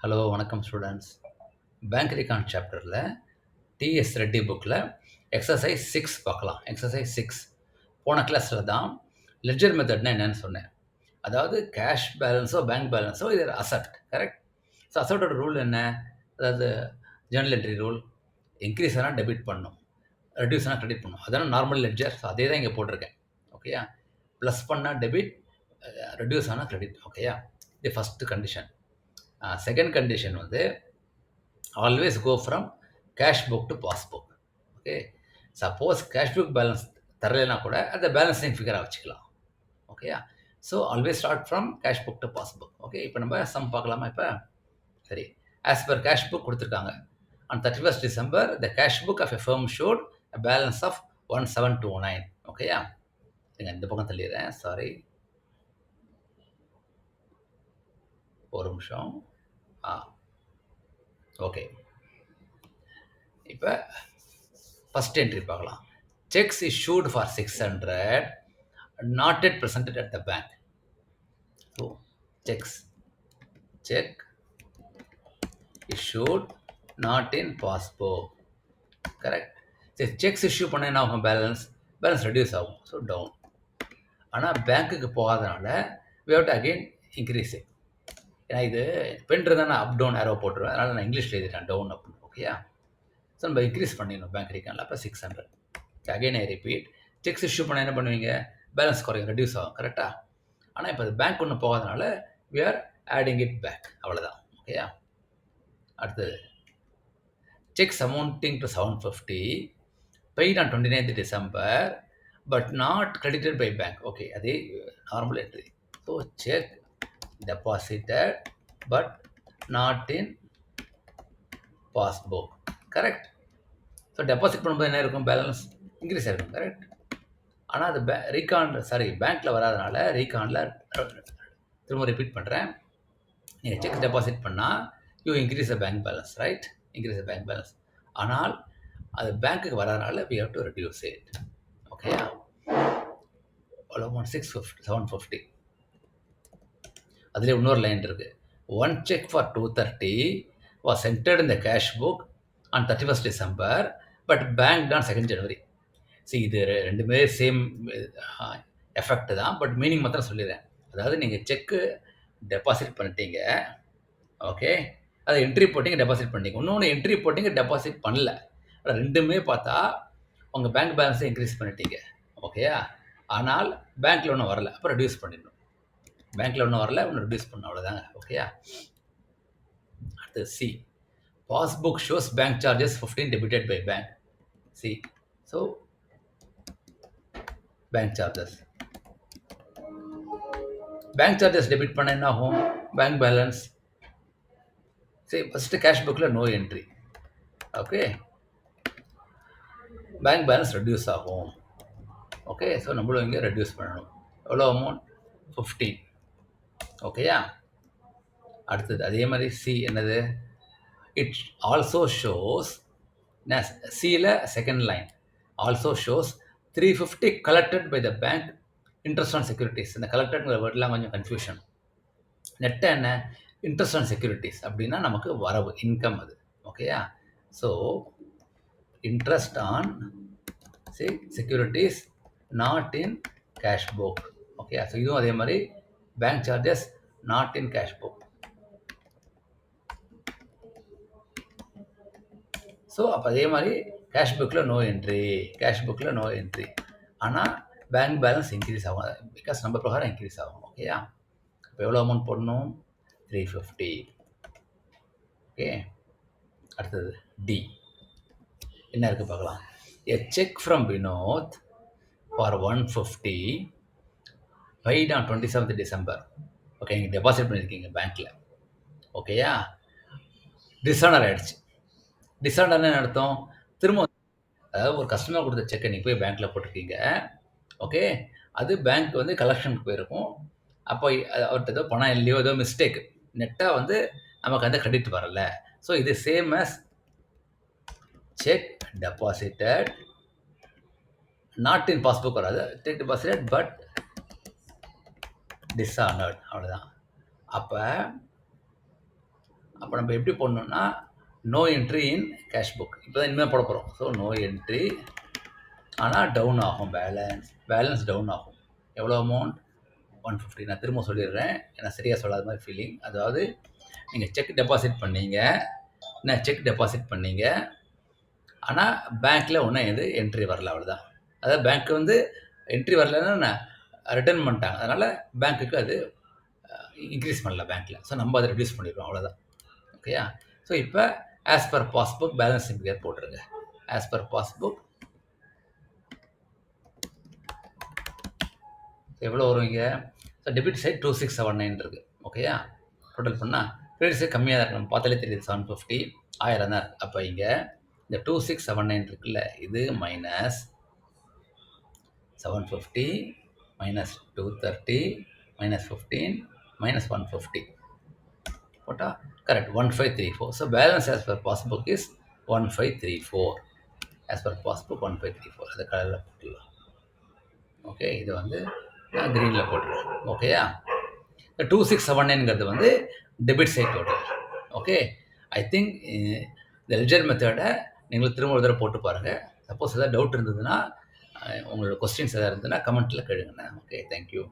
Hello வணக்கம் students. Bank record சாப்டரில் DS Reddy புக்கில் எக்ஸசைஸ் 6 பார்க்கலாம். எக்ஸசைஸ் 6 போன கிளாஸில் தான் லெட்ஜர் மெத்தட்னா என்னன்னு சொன்னேன். அதாவது கேஷ் பேலன்ஸோ பேங்க் பேலன்ஸோ இது அசட், கரெக்ட்? ஸோ அசட்டோட ரூல் என்ன? அதாவது ஜேர்னல் என்ட்ரி ரூல், இன்க்ரீஸ் ஆனால் டெபிட் பண்ணணும், ரெடியூஸ் ஆனால் கிரெடிட் பண்ணணும். அதான நார்மல் லெட்ஜர். ஸோ அதே தான் இங்கே போட்டிருக்கேன். ஓகேயா? ப்ளஸ் பண்ணால் டெபிட், ரெடியூஸ் ஆனால் கிரெடிட். ஓகேயா? இது ஃபஸ்ட்டு கண்டிஷன். செகண்ட் கண்டிஷன் வந்து always go from cash book to passbook. Okay, suppose cash book balance தரலைன்னா கூட அந்த பேலன்ஸிங் ஃபிகராக வச்சுக்கலாம். ஓகேயா? So always start from cash book to passbook. Okay, இப்போ நம்ம சம் பார்க்கலாமா? இப்போ சரி, ஆஸ் பர் கேஷ் புக் கொடுத்துருக்காங்க. On 31st December the cash book of a firm showed a balance of 1729. ஓகேயா? நீங்கள் இந்த பக்கம் தள்ளிடுறேன், சாரி, ஒரு நிமிஷம். ஓகே, இப்போ ஃபஸ்ட் என்ட்ரி பார்க்கலாம். Sex issued for 600 not yet presented at the bank. So check issued not in passbook, correct? சரி, sex issue பண்ண என்ன ஆகும்? பேலன்ஸ் ரெடியூஸ் ஆகும், ஸோ டவுன். ஆனால் பேங்க்குக்கு போகாதனால we have to again increase it. ஏன்னா இது பென்றது நான் அப் டவுன் ஏரோ போட்டுருவேன், அதனால் நான் இங்கிலீஷில் எழுதிட்டேன் டவுன் அப்படின்னு. ஓகேயா? ஸோ நம்ம இன்க்ரீஸ் பண்ணிடணும் பேங்க் ரெக்கார்டில். அப்போ 600. Again I repeat, sex issue பண்ண என்ன பண்ணுவீங்க? பேலன்ஸ் குறையும், ரெடியூஸ் ஆகும், கரெக்டாக? ஆனால் இப்போ அது பேங்க் ஒன்று போகாதனால we are adding it back, அவ்வளோதான். ஓகேயா? அடுத்தது, sex amounting to 750 paid on 29th December but not credited by bank. Okay, அதே normal entry. So cheque deposited but not in passbook, correct? So deposit பண்ணும்போது என்ன இருக்கும்? Balance increase ஆகிருக்கும், correct? ஆனால் அது பேங்க்கில் வராதனால ரீகானில் திரும்ப ரிப்பீட் பண்ணுறேன். நீங்கள் செக் டெபாசிட் பண்ணால் you increase the bank balance, right? Increase the bank balance. ஆனால் அது பேங்க்குக்கு வராதனால we have to reduce it. ஓகேயா? அமௌண்ட் 750. அதில் இன்னொரு லைன் இருக்குது. One check for 230 was entered in the cash book on 31st December but banked on 2nd January. சரி, இது ரெண்டுமே சேம் எஃபெக்ட் தான், பட் மீனிங் மாத்திரம் சொல்லிடுறேன். அதாவது நீங்கள் செக்கு டெபாசிட் பண்ணிட்டீங்க, ஓகே, அதை என்ட்ரி போட்டிங்க, டெபாசிட் பண்ணிட்டீங்க. இன்னொன்று என்ட்ரி போட்டிங்க, டெபாசிட் பண்ணல. ரெண்டுமே பார்த்தா உங்கள் பேங்க் பேலன்ஸை இன்க்ரீஸ் பண்ணிட்டீங்க, ஓகேயா? ஆனால் பேங்க்கில் ஒன்றும் வரல, அப்போ ரெடியூஸ் பண்ணிடணும். பேங்க்கில் ஒன்றும் வரல, ஒன்று ரெடியூஸ் பண்ணணும், அவ்வளோதாங்க. ஓகேயா? அடுத்தது C, passbook shows bank charges 15 debited by bank. C, so bank charges debit பண்ண என்ன ஆகும்? Bank balance. சரி, ஃபஸ்ட்டு கேஷ் புக்கில் no entry, okay, bank balance reduce ஆகும். ஓகே, ஸோ நம்மளும் இங்கே ரெடியூஸ் பண்ணணும். எவ்வளோ அமௌண்ட்? 15. ஓகேயா? அடுத்தது அதே மாதிரி சி என்னது? இட் ஆல்சோ ஷோஸ், சியில் second line, also shows 350 collected by the bank interest on securities. இந்த கலெக்டட்ங்கிற வேர்ட்லாம் கொஞ்சம் கன்ஃபியூஷன். நெட்டை என்ன? இன்ட்ரெஸ்ட் ஆன் செக்யூரிட்டிஸ் அப்படின்னா நமக்கு வரவு, இன்கம் அது. ஓகேயா? So interest on securities not in cash book. Okay, so இதுவும் அதே மாதிரி bank charges not in cash book. So அப்போ அதே மாதிரி கேஷ் புக்கில் நோ என்ட்ரி, ஆனால் பேங்க் பேலன்ஸ் இன்க்ரீஸ் ஆகும், பிகாஸ் நம்ம பிரகாரம் இன்க்ரீஸ் ஆகும். ஓகேயா? இப்போ எவ்வளோ அமௌண்ட் போடணும்? 350. ஓகே, அடுத்தது டி என்ன இருக்குது பார்க்கலாம். A cheque from Vinod for 150 paid on 27th December. Okay, நீங்கள் டெபாசிட் பண்ணியிருக்கீங்க பேங்க்கில், ஓகேயா? டிஸானர் ஆகிடுச்சு. டிஸானர்னு அர்த்தம், திரும்ப அதாவது ஒரு கஸ்டமர் கொடுத்த செக்கை நீங்கள் போய் பேங்க்கில் போட்டிருக்கீங்க, ஓகே, அது பேங்க் வந்து கலெக்ஷனுக்கு போயிருக்கும். அப்போ அவர்கிட்ட ஏதோ பணம் இல்லையோ, ஏதோ மிஸ்டேக், நெட்டாக வந்து நமக்கு அந்த கிரெடிட் வரல. ஸோ இது same as cheque deposited not in passbook வராது, செக் டெபாசிட்டட் பட் டிஸானர்ட், அவ்வளோதான். அப்போ அப்போ நம்ம எப்படி போடணும்னா, no entry in cash book. இப்போ தான் இனிமேல் போட போகிறோம். ஸோ நோ என்ட்ரி, ஆனால் டவுன் ஆகும் பேலன்ஸ் டவுன் ஆகும். எவ்வளோ அமௌண்ட்? 150. நான் திரும்ப சொல்லிடுறேன், ஏன்னா சரியாக சொல்லாத மாதிரி ஃபீலிங். அதாவது நீங்கள் செக் டெபாசிட் பண்ணீங்க, ஆனால் பேங்க்கில் ஒன்றும் என்ட்ரி வரல, அவ்வளோதான். அதாவது பேங்க் வந்து என்ட்ரி வரலன்னா ரிட்டர்ன் பண்ணிட்டாங்க, அதனால் பேங்க்குக்கு அது இன்க்ரீஸ் பண்ணல பேங்க்கில். ஸோ நம்ம அதை ரெடியூஸ் பண்ணிடுவோம், அவ்வளோதான். ஓகேயா? ஸோ இப்போ as per passbook balance figure போட்டுருங்க. ஆஸ் பர் பாஸ்புக் எவ்வளோ வரும் இங்கே? ஸோ டெபிட் சைட் 2679 இருக்குது. ஓகேயா? டோட்டல் பண்ணால் கிரெடிட் சைட் கம்மியாக தான் இருக்குது, நம்ம பார்த்தாலே தெரியுது. 750, 1000 தான் இருக்குது. அப்போ இங்கே இந்த 2679 இருக்குல்ல, இது மைனஸ் 750 மைனஸ் 230 மைனஸ் 15 மைனஸ் 150 போட்டால் correct 1534. So balance as per passbook is 1534. As per passbook 1534. அதை கலரில் போட்டுடலாம். ஓகே, இது வந்து நான் க்ரீனில் போட்டுருவேன். ஓகேயா? இந்த 2679ங்கிறது வந்து debit side total. Okay, I think இந்த லெட்ஜர் மெத்தடை நீங்களும் திரும்ப ஒரு தடவை போட்டு பாருங்கள். சப்போஸ் ஏதாவது டவுட் இருந்ததுன்னா, உங்களோட கொஸ்டின்ஸ் எதாவது இருந்ததுன்னா கமெண்ட்டில் கேளுங்கண்ணா. Okay, thank you.